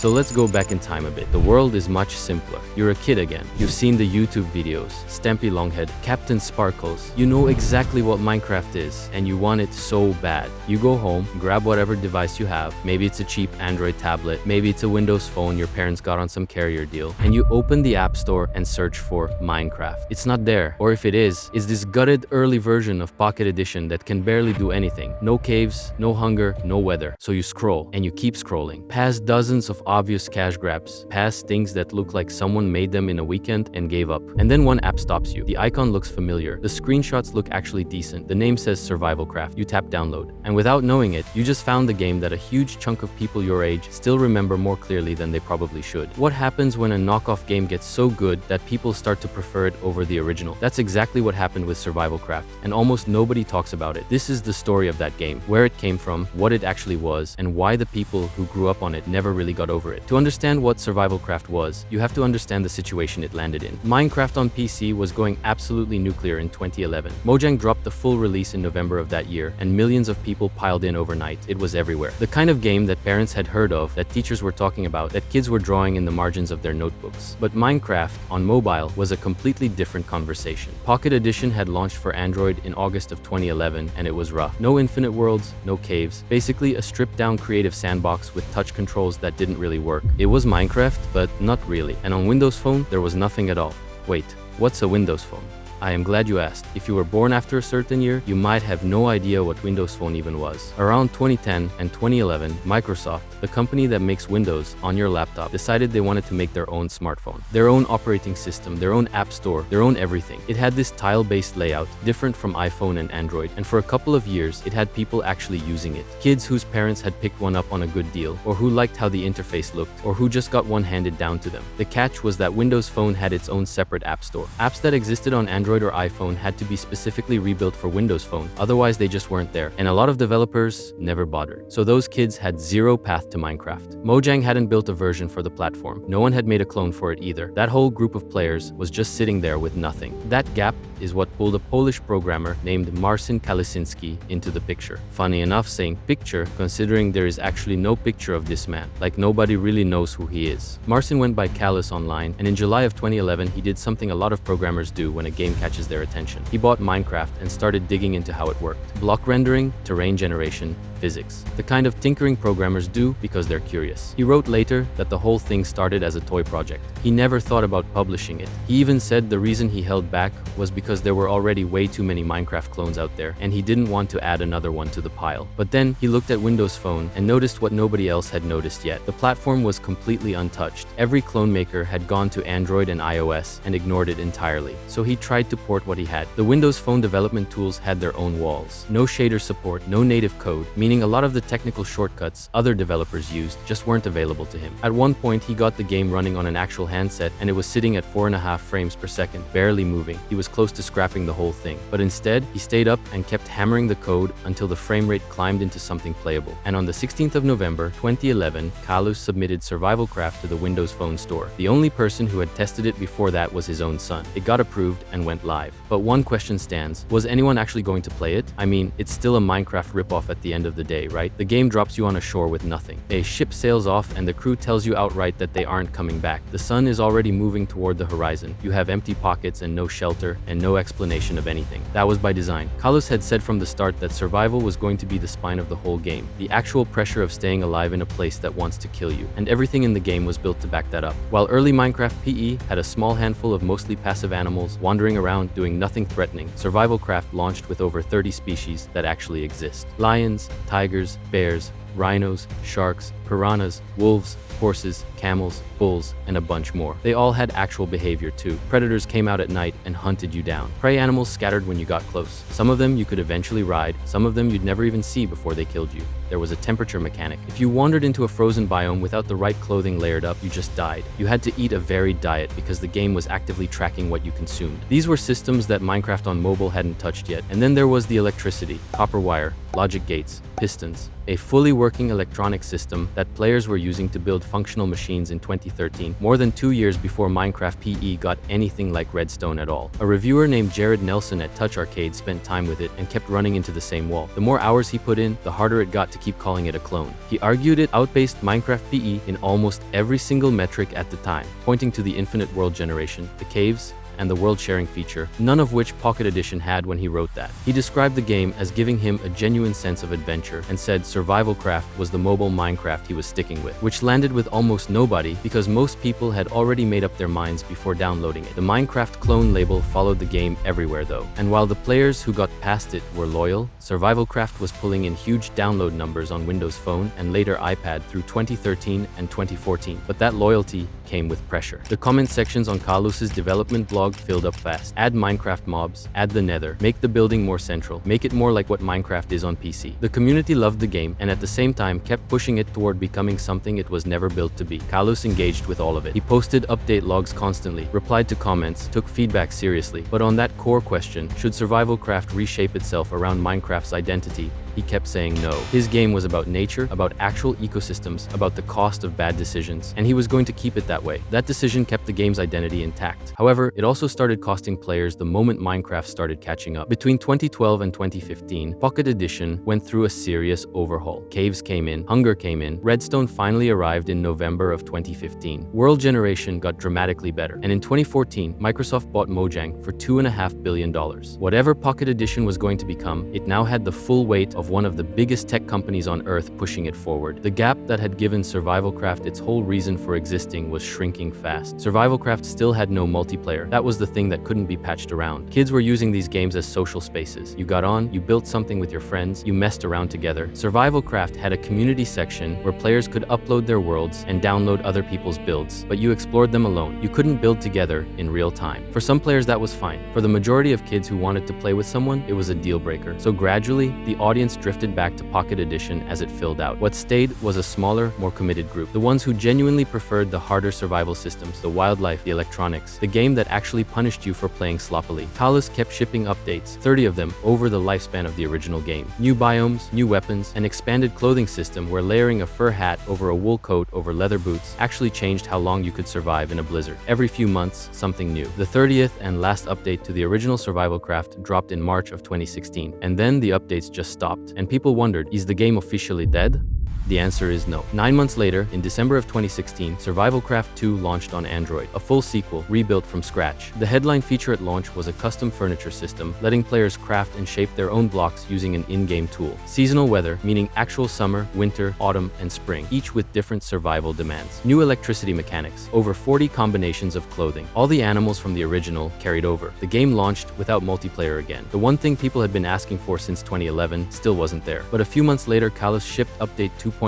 So let's go back in time a bit. The world is much simpler. You're a kid again. You've seen the YouTube videos, Stampy Longhead, Captain Sparkles. You know exactly what Minecraft is, and you want it so bad. You go home, grab whatever device you have. Maybe it's a cheap Android tablet, maybe it's a Windows phone your parents got on some carrier deal, and you open the App Store and search for Minecraft. It's not there, or if it is this gutted early version of Pocket Edition that can barely do anything. No caves, no hunger, no weather. So you scroll, and you keep scrolling, past dozens of obvious cash grabs, past things that look like someone made them in a weekend and gave up. And then one app stops you. The icon looks familiar. The screenshots look actually decent. The name says SurvivalCraft. You tap download. And without knowing it, you just found the game that a huge chunk of people your age still remember more clearly than they probably should. What happens when a knockoff game gets so good that people start to prefer it over the original? That's exactly what happened with SurvivalCraft, and almost nobody talks about it. This is the story of that game, where it came from, what it actually was, and why the people who grew up on it never really got over it. To understand what SurvivalCraft was, you have to understand the situation it landed in. Minecraft on PC was going absolutely nuclear in 2011. Mojang dropped the full release in November of that year, and millions of people piled in overnight. It was everywhere. The kind of game that parents had heard of, that teachers were talking about, that kids were drawing in the margins of their notebooks. But Minecraft on mobile was a completely different conversation. Pocket Edition had launched for Android in August of 2011, and it was rough. No infinite worlds, no caves, basically a stripped-down creative sandbox with touch controls that didn't really work. It was Minecraft, but not really. And on Windows Phone, there was nothing at all. Wait, what's a Windows Phone? I am glad you asked. If you were born after a certain year, you might have no idea what Windows Phone even was. Around 2010 and 2011, Microsoft, the company that makes Windows on your laptop, decided they wanted to make their own smartphone, their own operating system, their own app store, their own everything. It had this tile-based layout, different from iPhone and Android, and for a couple of years, it had people actually using it. Kids whose parents had picked one up on a good deal, or who liked how the interface looked, or who just got one handed down to them. The catch was that Windows Phone had its own separate app store. Apps that existed on Android or iPhone had to be specifically rebuilt for Windows Phone, otherwise they just weren't there, and a lot of developers never bothered. So those kids had zero path to Minecraft. Mojang hadn't built a version for the platform. No one had made a clone for it either. That whole group of players was just sitting there with nothing. That gap is what pulled a Polish programmer named Marcin Kalisinski into the picture. Funny enough saying picture, considering there is actually no picture of this man, like nobody really knows who he is. Marcin went by Kalis online, and in July of 2011 he did something a lot of programmers do when a game catches their attention. He bought Minecraft and started digging into how it worked. Block rendering, terrain generation, physics. The kind of tinkering programmers do because they're curious. He wrote later that the whole thing started as a toy project. He never thought about publishing it. He even said the reason he held back was because there were already way too many Minecraft clones out there, and he didn't want to add another one to the pile. But then he looked at Windows Phone and noticed what nobody else had noticed yet. The platform was completely untouched. Every clone maker had gone to Android and iOS and ignored it entirely. So he tried to port what he had. The Windows Phone development tools had their own walls. No shader support, no native code, meaning a lot of the technical shortcuts other developers used just weren't available to him. At one point, he got the game running on an actual handset, and it was sitting at 4.5 frames per second, barely moving. He was close to scrapping the whole thing. But instead, he stayed up and kept hammering the code until the frame rate climbed into something playable. And on the 16th of November, 2011, Kalus submitted SurvivalCraft to the Windows Phone store. The only person who had tested it before that was his own son. It got approved and went live. But one question stands. Was anyone actually going to play it? I mean, it's still a Minecraft ripoff at the end of the day, right? The game drops you on a shore with nothing. A ship sails off and the crew tells you outright that they aren't coming back. The sun is already moving toward the horizon. You have empty pockets and no shelter and no explanation of anything. That was by design. Kalus had said from the start that survival was going to be the spine of the whole game. The actual pressure of staying alive in a place that wants to kill you. And everything in the game was built to back that up. While early Minecraft PE had a small handful of mostly passive animals wandering around doing nothing threatening, SurvivalCraft launched with over 30 species that actually exist. Lions, tigers, bears, rhinos, sharks, piranhas, wolves, horses, camels, bulls, and a bunch more. They all had actual behavior too. Predators came out at night and hunted you down. Prey animals scattered when you got close. Some of them you could eventually ride, some of them you'd never even see before they killed you. There was a temperature mechanic. If you wandered into a frozen biome without the right clothing layered up, you just died. You had to eat a varied diet because the game was actively tracking what you consumed. These were systems that Minecraft on mobile hadn't touched yet. And then there was the electricity, copper wire, logic gates, pistons, a fully working electronic system that players were using to build functional machines in 2013, more than 2 years before Minecraft PE got anything like Redstone at all. A reviewer named Jared Nelson at Touch Arcade spent time with it and kept running into the same wall. The more hours he put in, the harder it got to to keep calling it a clone. He argued it outpaced Minecraft PE in almost every single metric at the time, pointing to the infinite world generation, the caves, and the world sharing feature, none of which Pocket Edition had when he wrote that. He described the game as giving him a genuine sense of adventure and said SurvivalCraft was the mobile Minecraft he was sticking with, which landed with almost nobody because most people had already made up their minds before downloading it. The Minecraft clone label followed the game everywhere though, and while the players who got past it were loyal, SurvivalCraft was pulling in huge download numbers on Windows Phone and later iPad through 2013 and 2014, but that loyalty came with pressure. The comment sections on Carlos's development blog filled up fast. Add Minecraft mobs, add the nether, make the building more central, make it more like what Minecraft is on PC. The community loved the game and at the same time kept pushing it toward becoming something it was never built to be. Carlos engaged with all of it. He posted update logs constantly, replied to comments, took feedback seriously. But on that core question, should SurvivalCraft reshape itself around Minecraft's identity, he kept saying no. His game was about nature, about actual ecosystems, about the cost of bad decisions, and he was going to keep it that way. That decision kept the game's identity intact. However, it also started costing players the moment Minecraft started catching up. Between 2012 and 2015, Pocket Edition went through a serious overhaul. Caves came in, hunger came in, redstone finally arrived in November of 2015. World generation got dramatically better, and in 2014, Microsoft bought Mojang for $2.5 billion. Whatever Pocket Edition was going to become, it now had the full weight of one of the biggest tech companies on Earth pushing it forward. The gap that had given SurvivalCraft its whole reason for existing was shrinking fast. SurvivalCraft still had no multiplayer. That was the thing that couldn't be patched around. Kids were using these games as social spaces. You got on, you built something with your friends, you messed around together. SurvivalCraft had a community section where players could upload their worlds and download other people's builds, but you explored them alone. You couldn't build together in real time. For some players that was fine. For the majority of kids who wanted to play with someone, it was a deal breaker. So gradually, the audience drifted back to Pocket Edition as it filled out. What stayed was a smaller, more committed group. The ones who genuinely preferred the harder survival systems, the wildlife, the electronics, the game that actually punished you for playing sloppily. Carlos kept shipping updates, 30 of them, over the lifespan of the original game. New biomes, new weapons, an expanded clothing system where layering a fur hat over a wool coat over leather boots actually changed how long you could survive in a blizzard. Every few months, something new. The 30th and last update to the original SurvivalCraft dropped in March of 2016, and then the updates just stopped, and people wondered, is the game officially dead? The answer is no. 9 months later, in December of 2016, SurvivalCraft 2 launched on Android, a full sequel, rebuilt from scratch. The headline feature at launch was a custom furniture system, letting players craft and shape their own blocks using an in-game tool. Seasonal weather, meaning actual summer, winter, autumn, and spring, each with different survival demands. New electricity mechanics, over 40 combinations of clothing. All the animals from the original carried over. The game launched without multiplayer again. The one thing people had been asking for since 2011 still wasn't there. But a few months later, Carlos shipped update 2.1,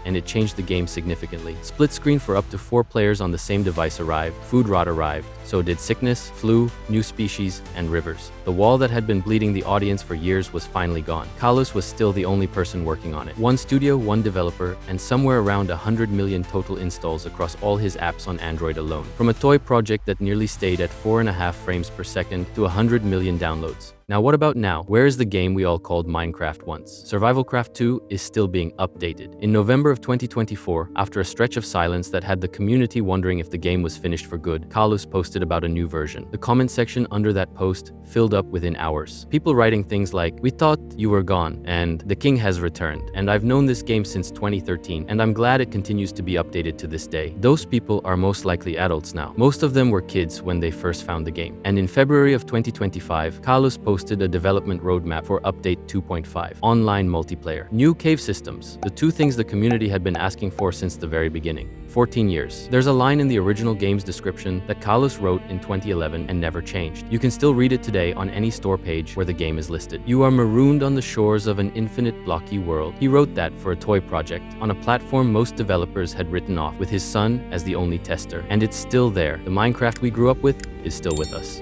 and it changed the game significantly. Split screen for up to 4 players on the same device arrived, food rot arrived, so did sickness, flu, new species, and rivers. The wall that had been bleeding the audience for years was finally gone. Carlos was still the only person working on it. One studio, one developer, and somewhere around 100 million total installs across all his apps on Android alone. From a toy project that nearly stayed at 4.5 frames per second to 100 million downloads. Now what about now? Where is the game we all called Minecraft once? SurvivalCraft 2 is still being updated. In November of 2024, after a stretch of silence that had the community wondering if the game was finished for good, Carlos posted about a new version. The comment section under that post filled up within hours. People writing things like, "We thought you were gone," and "The king has returned," and "I've known this game since 2013, and I'm glad it continues to be updated to this day." Those people are most likely adults now. Most of them were kids when they first found the game. And in February of 2025, Carlos posted a development roadmap for update 2.5, online multiplayer, new cave systems, the two things the community had been asking for since the very beginning. 14 years. There's a line in the original game's description that Carlos wrote in 2011 and never changed. You can still read it today on any store page where the game is listed. "You are marooned on the shores of an infinite blocky world." He wrote that for a toy project on a platform most developers had written off, with his son as the only tester. And it's still there. The Minecraft we grew up with is still with us.